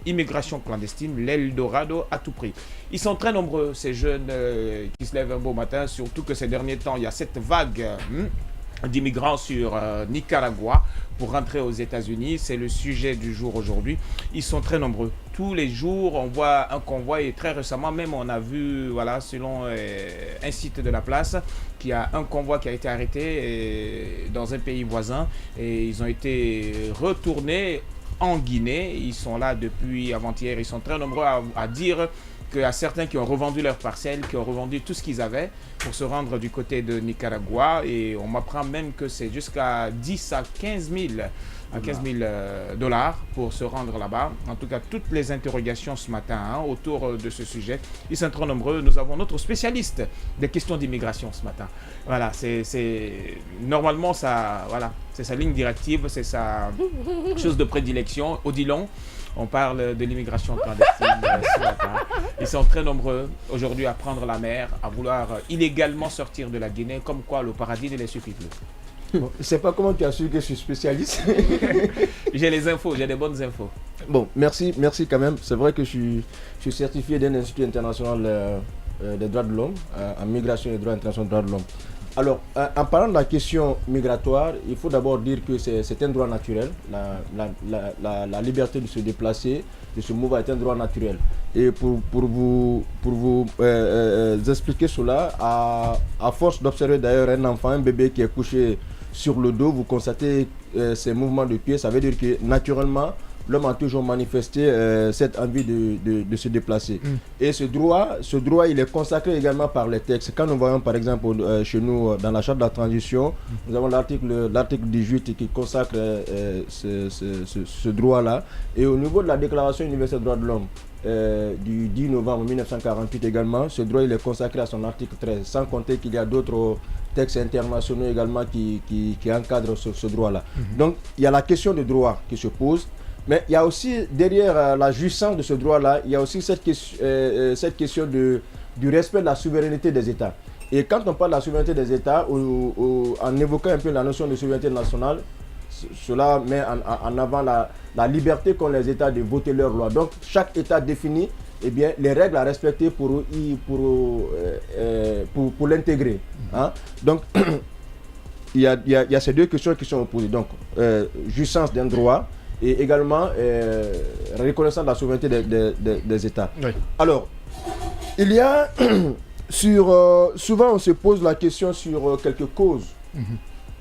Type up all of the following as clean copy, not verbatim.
immigration clandestine, l'Eldorado à tout prix. Ils sont très nombreux, ces jeunes qui se lèvent un beau matin, surtout que ces derniers temps, il y a cette vague d'immigrants sur Nicaragua pour rentrer aux États-Unis. C'est le sujet du jour aujourd'hui. Ils sont très nombreux. Tous les jours, on voit un convoi et très récemment même, on a vu, voilà, selon un site de la place, qu'il y a un convoi qui a été arrêté dans un pays voisin et ils ont été retournés en Guinée. Ils sont là depuis avant-hier. Ils sont très nombreux à dire qu'il y a certains qui ont revendu leurs parcelles, qui ont revendu tout ce qu'ils avaient pour se rendre du côté de Nicaragua. Et on m'apprend même que c'est jusqu'à 10 à 15 000 dollars pour se rendre là-bas. En tout cas, toutes les interrogations ce matin autour de ce sujet, ils sont très nombreux. Nous avons notre spécialiste des questions d'immigration ce matin. Voilà, normalement, voilà, c'est sa ligne directive, c'est sa chose de prédilection. Odilon, on parle de l'immigration clandestine ce matin. Ils sont très nombreux aujourd'hui à prendre la mer, à vouloir illégalement sortir de la Guinée, comme quoi le paradis ne les suffit plus. Bon, je ne sais pas comment tu as su que je suis spécialiste. J'ai les infos, j'ai des bonnes infos. Bon, merci quand même. C'est vrai que je suis certifié d'un institut international des droits de l'homme, en migration et droits internationaux des droits de l'homme. Alors, en parlant de la question migratoire, il faut d'abord dire que c'est un droit naturel. La liberté de se déplacer, de se mouvoir est un droit naturel. Et pour vous expliquer cela, à force d'observer d'ailleurs un enfant, un bébé qui est couché sur le dos, vous constatez ces mouvements de pied, ça veut dire que naturellement, l'homme a toujours manifesté cette envie de se déplacer. Et ce droit, il est consacré également par les textes. Quand nous voyons par exemple chez nous, dans la charte de la transition, nous avons l'article 18 qui consacre ce droit-là. Et au niveau de la Déclaration universelle des droits de l'homme, du 10 novembre 1948 également, ce droit il est consacré à son article 13, sans compter qu'il y a d'autres textes internationaux également qui encadrent ce droit-là. Donc il y a la question de droit qui se pose. Mais il y a aussi, derrière la jouissance de ce droit-là, il y a aussi cette question du respect de la souveraineté des États. Et quand on parle de la souveraineté des États, en évoquant un peu la notion de souveraineté nationale, cela met en avant la liberté qu'ont les États de voter leurs lois. Donc chaque État définit les règles à respecter pour l'intégrer. Donc il y a ces deux questions qui sont opposées. Donc jouissance d'un droit, et également reconnaissance de la souveraineté des États. Oui. Alors, il y a souvent on se pose la question sur quelques causes.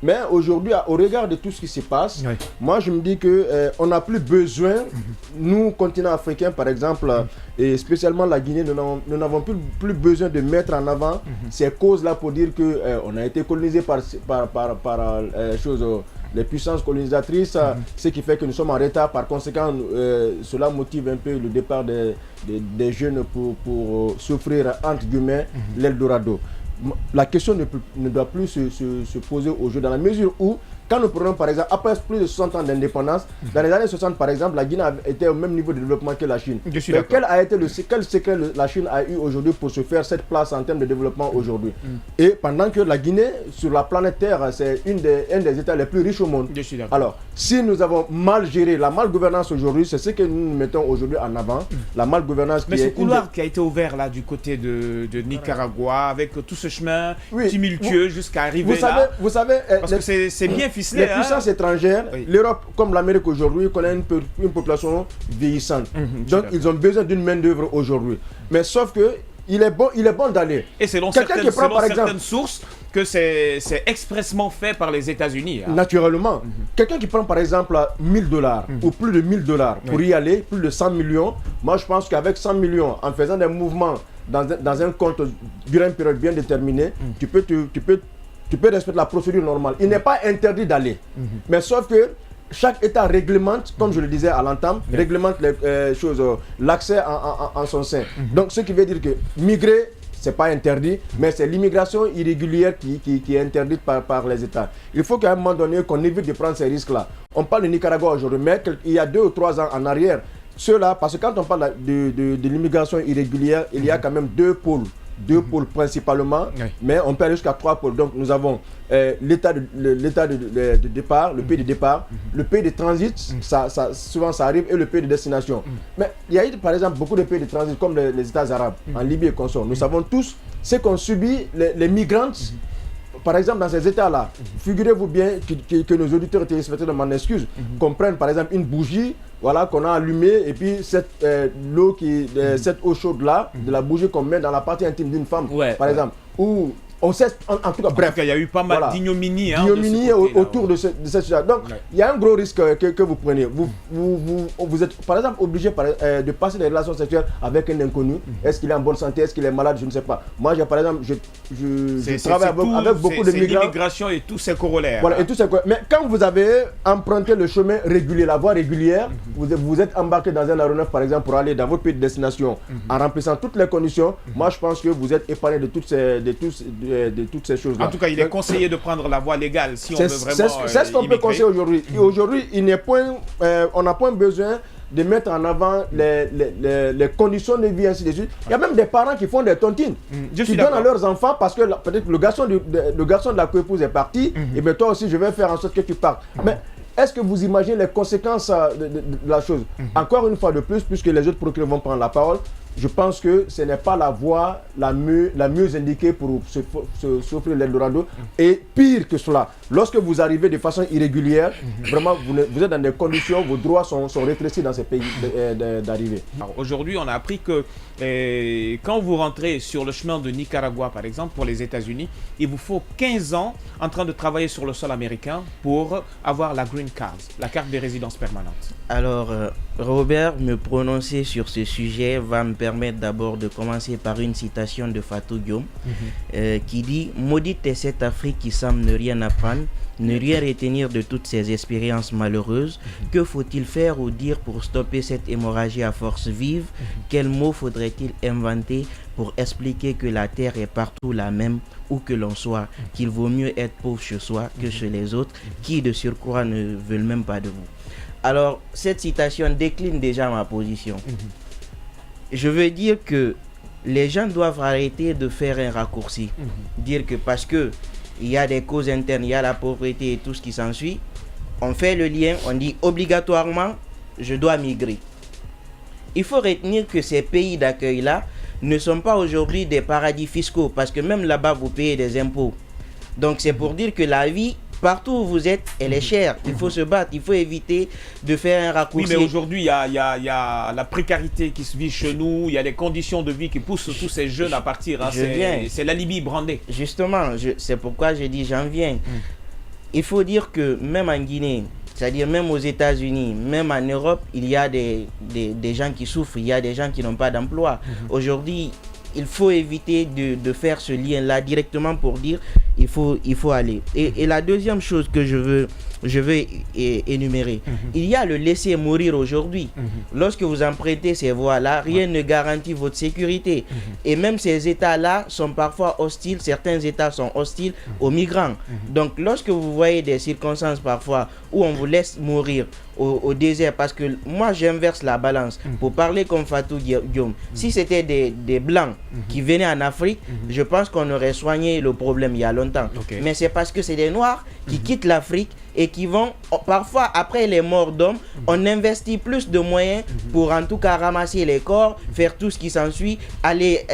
Mais aujourd'hui, au regard de tout ce qui se passe, moi je me dis qu'on n'a plus besoin, nous, continent africain par exemple, et spécialement la Guinée, nous n'avons plus besoin de mettre en avant ces causes-là pour dire qu'on a été colonisé par les puissances colonisatrices, ce qui fait que nous sommes en retard. Par conséquent, cela motive un peu le départ des jeunes pour s'offrir, entre guillemets, l'Eldorado. La question ne doit plus se poser aujourd'hui dans la mesure où, quand nous prenons par exemple, après plus de 60 ans d'indépendance, dans les années 60 par exemple, la Guinée était au même niveau de développement que la Chine. Mais quel secret la Chine a eu aujourd'hui pour se faire cette place en termes de développement aujourd'hui? Et pendant que la Guinée, sur la planète Terre, c'est un des États les plus riches au monde. Alors, si nous avons mal géré la malgouvernance aujourd'hui, c'est ce que nous mettons aujourd'hui en avant, la malgouvernance. Mais ce couloir qui a été ouvert là du côté de Nicaragua, avec tout ce chemin tumultueux jusqu'à arriver là. Vous savez, parce que c'est bien ficelé. Les puissances étrangères, l'Europe comme l'Amérique aujourd'hui, connaît une population vieillissante. Donc ils ont besoin d'une main d'œuvre aujourd'hui. Mais sauf que il est bon d'aller. Et selon certaines sources, que c'est expressement fait par les États-Unis. Naturellement. Quelqu'un qui prend par exemple 1000 $, ou plus de 1000 $ pour y aller, plus de 100 millions, moi je pense qu'avec 100 millions, en faisant des mouvements dans un compte durant une période bien déterminée, tu peux respecter la procédure normale. Il n'est pas interdit d'aller. Mais sauf que chaque État réglemente, comme je le disais à l'entame, réglemente les choses, l'accès en son sein. Donc ce qui veut dire que migrer, ce n'est pas interdit, mais c'est l'immigration irrégulière qui est interdite par les États. Il faut qu'à un moment donné qu'on évite de prendre ces risques-là. On parle de Nicaragua aujourd'hui, mais il y a 2 ou 3 ans en arrière, ceux-là, parce que quand on parle de l'immigration irrégulière, il y a quand même 2 pôles. 2 pôles principalement, mais on peut aller jusqu'à 3 pôles. Donc nous avons l'état de départ, le pays de départ, le pays de transit, souvent ça arrive, et le pays de destination. Mais il y a eu par exemple beaucoup de pays de transit comme les États arabes, en Libye et consorts. Nous savons tous ce qu'ont subi les migrants. Par exemple, dans ces états-là, figurez-vous bien que nos auditeurs et téléspectateurs, de m'en excuse, comprennent par exemple une bougie, voilà, qu'on a allumée, et puis cette eau chaude-là, de la bougie qu'on met dans la partie intime d'une femme, par exemple, où on sait, en tout cas, bref. Il y a eu pas mal d'ignominie autour de cette situation. Donc, il y a un gros risque que vous prenez. Vous êtes, par exemple, obligé de passer des relations sexuelles avec un inconnu. Est-ce qu'il est en bonne santé? Est-ce qu'il est malade? Je ne sais pas. Moi, par exemple, je travaille avec beaucoup de migrants. L'immigration et tous ses corollaires. Voilà, et tous ces corollaires. Mais quand vous avez emprunté le chemin régulier, la voie régulière, vous êtes embarqué dans un aéronef, par exemple, pour aller dans votre pays de destination, en remplissant toutes les conditions, moi, je pense que vous êtes épargné de toutes ces choses-là. En tout cas, il est conseillé de prendre la voie légale si on veut vraiment c'est ce qu'on peut conseiller aujourd'hui. Et aujourd'hui, on n'a point besoin de mettre en avant les conditions de vie, ainsi de suite. Il y a même des parents qui font des tontines, qui donnent à leurs enfants parce que peut-être le garçon de la coépouse est parti, et bien toi aussi, je vais faire en sorte que tu partes. Mais est-ce que vous imaginez les conséquences de la chose? Encore une fois de plus, puisque les autres procureurs vont prendre la parole, je pense que ce n'est pas la voie la mieux indiquée pour s'offrir l'Eldorado. Et pire que cela, lorsque vous arrivez de façon irrégulière, vraiment vous êtes dans des conditions, vos droits sont rétrécis dans ces pays d'arrivée. Aujourd'hui, on a appris que quand vous rentrez sur le chemin de Nicaragua, par exemple, pour les États-Unis, il vous faut 15 ans en train de travailler sur le sol américain pour avoir la green card, la carte de résidence permanente. Alors, Robert, me prononcer sur ce sujet va me permettre d'abord de commencer par une citation de Fatou Diom qui dit « Maudite est cette Afrique qui semble ne rien apprendre, ne rien retenir de toutes ces expériences malheureuses. Que faut-il faire ou dire pour stopper cette hémorragie à force vive? Quels mots faudrait-il inventer pour expliquer que la terre est partout la même, où que l'on soit, qu'il vaut mieux être pauvre chez soi que chez les autres, qui de surcroît ne veulent même pas de vous ?» Alors, cette citation décline déjà ma position. Je veux dire que les gens doivent arrêter de faire un raccourci. Dire que parce que il y a des causes internes, il y a la pauvreté et tout ce qui s'ensuit, on fait le lien, on dit obligatoirement, je dois migrer. Il faut retenir que ces pays d'accueil-là ne sont pas aujourd'hui des paradis fiscaux, parce que même là-bas, vous payez des impôts. Donc, c'est pour dire que la vie, partout où vous êtes, elle est chère. Il faut se battre, il faut éviter de faire un raccourci. Oui, mais aujourd'hui, il y a la précarité qui se vit chez nous, il y a les conditions de vie qui poussent tous ces jeunes à partir. Hein. C'est la Libye brandée. Justement, c'est pourquoi j'ai dit j'en viens. Il faut dire que même en Guinée, c'est-à-dire même aux États-Unis, même en Europe, il y a des gens qui souffrent, il y a des gens qui n'ont pas d'emploi. Aujourd'hui, il faut éviter de faire ce lien-là directement pour dire il faut aller. Et la deuxième chose que je veux énumérer, il y a le laisser mourir aujourd'hui. Lorsque vous empruntez ces voies-là, rien ne garantit votre sécurité. Et même ces États-là sont parfois hostiles, certains États sont hostiles aux migrants. Donc lorsque vous voyez des circonstances parfois où on vous laisse mourir au désert, parce que moi j'inverse la balance pour parler comme Fatou Diom. Si c'était des blancs qui venaient en Afrique, je pense qu'on aurait soigné le problème il y a longtemps. Mais c'est parce que c'est des noirs qui quittent l'Afrique et qui vont, parfois après les morts d'hommes, on investit plus de moyens pour en tout cas ramasser les corps, faire tout ce qui s'ensuit, aller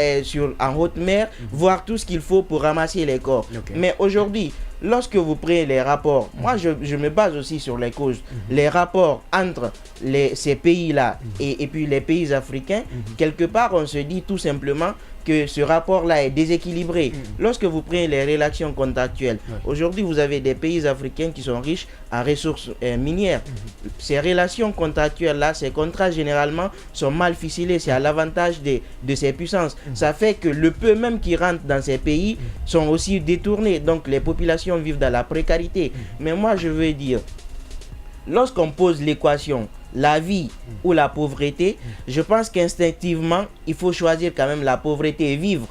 en haute mer, voir tout ce qu'il faut pour ramasser les corps. Mais aujourd'hui, lorsque vous prenez les rapports, moi je me base aussi sur les causes, les rapports entre ces pays-là et puis les pays africains, quelque part on se dit tout simplement que ce rapport-là est déséquilibré. Lorsque vous prenez les relations contractuelles, aujourd'hui vous avez des pays africains qui sont riches en ressources minières. Ces relations contractuelles-là, ces contrats généralement sont mal ficelés, c'est à l'avantage de ces puissances. Ça fait que le peu même qui rentre dans ces pays sont aussi détournés, donc les populations vivent dans la précarité. Mais moi je veux dire, lorsqu'on pose l'équation la vie ou la pauvreté, je pense qu'instinctivement, il faut choisir quand même la pauvreté et vivre.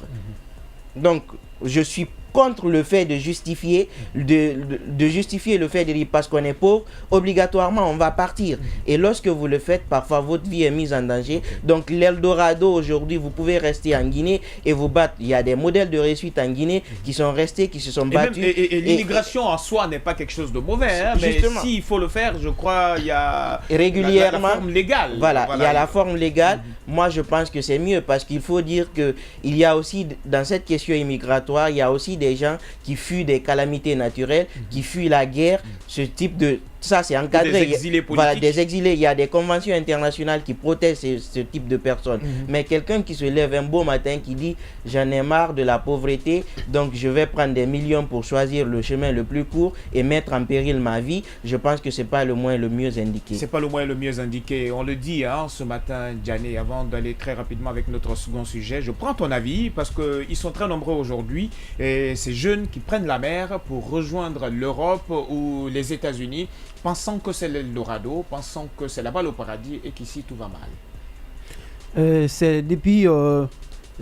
Donc, je suis contre le fait de justifier, de justifier le fait de dire parce qu'on est pauvre, obligatoirement on va partir. Et lorsque vous le faites, parfois votre vie est mise en danger. Donc l'Eldorado aujourd'hui, vous pouvez rester en Guinée et vous battre. Il y a des modèles de réussite en Guinée qui sont restés, qui se sont battus. Et l'immigration en soi n'est pas quelque chose de mauvais, hein, mais s'il faut le faire, je crois il y a régulièrement la forme légale. Voilà, il y a la forme légale. Moi je pense que c'est mieux parce qu'il faut dire que il y a aussi dans cette question immigratoire, il y a aussi des gens qui fuient des calamités naturelles, qui fuient la guerre, ce type de... Ça, c'est encadré. Des exilés politiques. Voilà, des exilés. Il y a des conventions internationales qui protègent ce type de personnes. Mais quelqu'un qui se lève un beau matin, qui dit « J'en ai marre de la pauvreté, donc je vais prendre des millions pour choisir le chemin le plus court et mettre en péril ma vie », je pense que ce n'est pas le moins le mieux indiqué. C'est pas le moins le mieux indiqué. On le dit hein, ce matin, Djané, avant d'aller très rapidement avec notre second sujet. Je prends ton avis parce qu'ils sont très nombreux aujourd'hui, et ces jeunes qui prennent la mer pour rejoindre l'Europe ou les États-Unis, pensant que c'est l'Eldorado, pensant que c'est la balle au paradis et qu'ici tout va mal. C'est depuis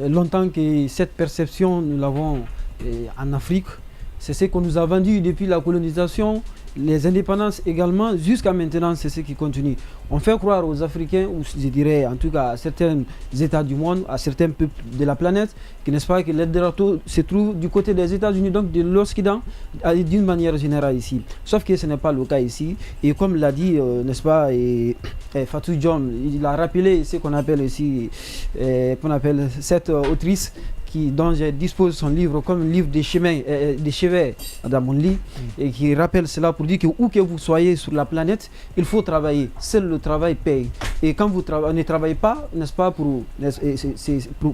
longtemps que cette perception, nous l'avons en Afrique. C'est ce qu'on nous a vendu depuis la colonisation, les indépendances également, jusqu'à maintenant, c'est ce qui continue. On fait croire aux Africains, ou je dirais en tout cas à certains États du monde, à certains peuples de la planète, que n'est-ce pas que l'Eldorado se trouve du côté des États-Unis, donc de l'Occident, d'une manière générale ici. Sauf que ce n'est pas le cas ici. Et comme l'a dit, n'est-ce pas, Fatou John, il a rappelé ce qu'on appelle ici, qu'on appelle cette autrice, dont je dispose son livre comme livre des chevets dans mon lit, et qui rappelle cela pour dire que où que vous soyez sur la planète, il faut travailler. Seul le travail paye. Et quand vous ne travaillez pas, n'est-ce pas, pour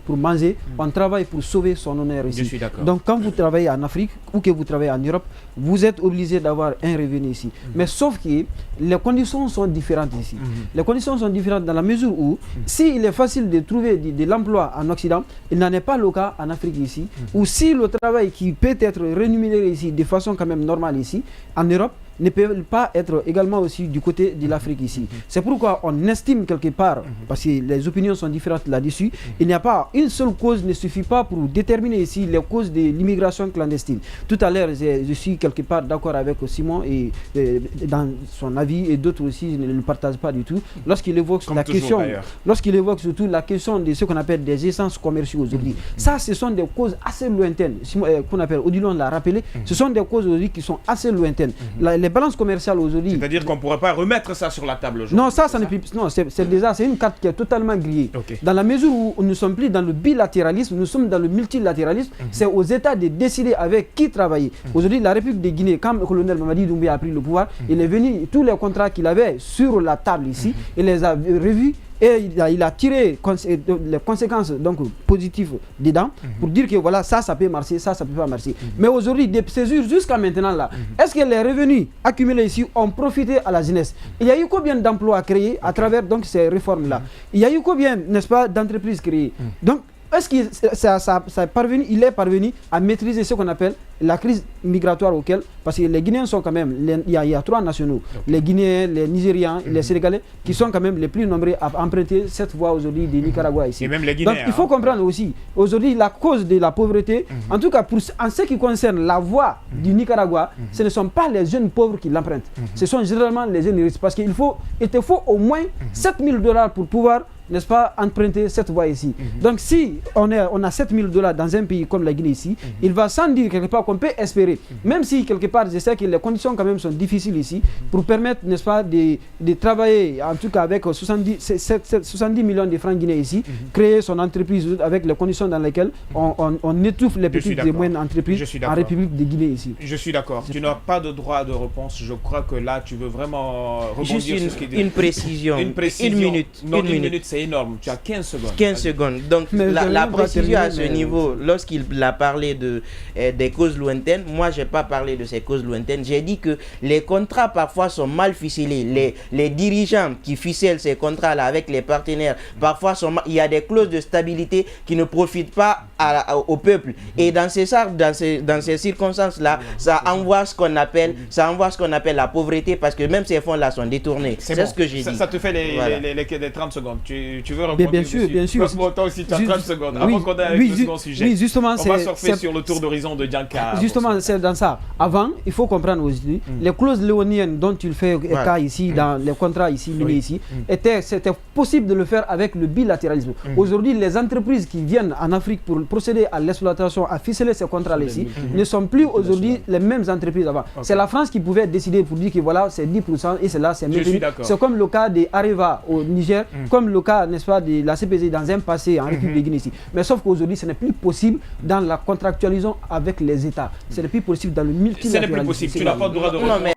manger, on travaille pour sauver son honneur ici. Je suis d'accord. Donc quand vous travaillez en Afrique ou que vous travaillez en Europe, vous êtes obligé d'avoir un revenu ici. Mais sauf que les conditions sont différentes ici. Les conditions sont différentes dans la mesure où, s'il est facile de trouver de l'emploi en Occident, il n'en est pas le cas en Afrique ici, ou si le travail qui peut être rémunéré ici de façon quand même normale ici, en Europe, ne peut pas être également aussi du côté de l'Afrique ici. C'est pourquoi on estime quelque part, parce que les opinions sont différentes là-dessus, il n'y a pas une seule cause ne suffit pas pour déterminer ici les causes de l'immigration clandestine. Tout à l'heure, je suis quelque part d'accord avec Simon et dans son avis, et d'autres aussi ne le partagent pas du tout. Lorsqu'il évoque la question, lorsqu'il évoque surtout la question de ce qu'on appelle des essences commerciaux aujourd'hui, ça, ce sont des causes assez lointaines, qu'on appelle, Odilon l'a rappelé, ce sont des causes aujourd'hui qui sont assez lointaines. Les balances commerciales aujourd'hui... C'est-à-dire qu'on ne pourrait pas remettre ça sur la table aujourd'hui. Non, ça n'est plus... Non, c'est une carte qui est totalement grillée. Okay. Dans la mesure où nous ne sommes plus dans le bilatéralisme, nous sommes dans le multilatéralisme. C'est aux États de décider avec qui travailler. Aujourd'hui, la République de Guinée, quand le colonel Mamadi Doumbé a pris le pouvoir, il est venu, tous les contrats qu'il avait sur la table ici, il les a revus. Et il a tiré les conséquences donc, positives dedans pour dire que voilà, ça peut marcher, ça peut pas marcher. Mais aujourd'hui, des césures jusqu'à maintenant là, est-ce que les revenus accumulés ici ont profité à la jeunesse? Il y a eu combien d'emplois créés à travers donc, ces réformes-là? Il y a eu combien, n'est-ce pas, d'entreprises créées? Donc, est-ce qu'il est parvenu à maîtriser ce qu'on appelle la crise migratoire auquel, parce que les Guinéens sont quand même, il y a trois nationaux, les Guinéens, les Nigérians, les Sénégalais, qui sont quand même les plus nombreux à emprunter cette voie aujourd'hui du Nicaragua ici. Et même les Guinéens. Donc il faut comprendre aussi, aujourd'hui la cause de la pauvreté, en tout cas en ce qui concerne la voie du Nicaragua, ce ne sont pas les jeunes pauvres qui l'empruntent, ce sont généralement les jeunes riches, parce qu'il te faut au moins $7 000 pour pouvoir, n'est-ce pas, emprunter cette voie ici. Donc si on a $7 000 dans un pays comme la Guinée ici, il va sans dire quelque part qu'on peut espérer, même si quelque part je sais que les conditions quand même sont difficiles ici, pour permettre, n'est-ce pas, de travailler, en tout cas avec 70 millions de francs guinéens ici, créer son entreprise avec les conditions dans lesquelles on étouffe les petites et moyennes entreprises en République de Guinée ici. Je suis d'accord. Tu n'as pas de droit de réponse. Je crois que là, tu veux vraiment rebondir sur ce qu'il dit. Une précision. Une minute. Non, une minute, c'est énorme. Tu as 15 secondes. 15 secondes. Donc, la précision à ce niveau, lorsqu'il a parlé des causes lointaines, moi, je n'ai pas parlé de ces causes lointaines. J'ai dit que les contrats, parfois, sont mal ficelés. Les dirigeants qui ficellent ces contrats-là avec les partenaires, parfois, il y a des clauses de stabilité qui ne profitent pas au peuple. Et dans ces circonstances-là, ça envoie ce qu'on appelle la pauvreté, parce que même ces fonds-là sont détournés. C'est ce que j'ai dit. Ça te fait les 30 secondes. tu veux répondre bien sûr, bien sûr. Bon, toi aussi, tu as 30 secondes. Avant qu'on aille oui, avec le second sujet, oui, justement, on va surfer sur le tour d'horizon de Dianka. Justement, c'est dans ça. Avant, il faut comprendre aussi, les clauses léoniennes dont tu fais cas ici, dans les contrats ici, ici, c'était possible de le faire avec le bilatéralisme. Aujourd'hui, les entreprises qui viennent en Afrique pour procéder à l'exploitation, à ficeler ces contrats ici, ne sont plus aujourd'hui les mêmes entreprises avant. C'est la France qui pouvait décider pour dire que voilà, c'est 10% et c'est là, c'est maintenu. C'est comme le cas des Areva au Niger, comme le cas, n'est-ce pas, de la CPZ dans un passé en République de Guinée ici. Mais sauf qu'aujourd'hui, ce n'est plus possible dans la contractualisation avec les États. Ce n'est plus possible dans le multilatéralisme. Ce n'est plus possible. Tu n'as pas le droit de répondre.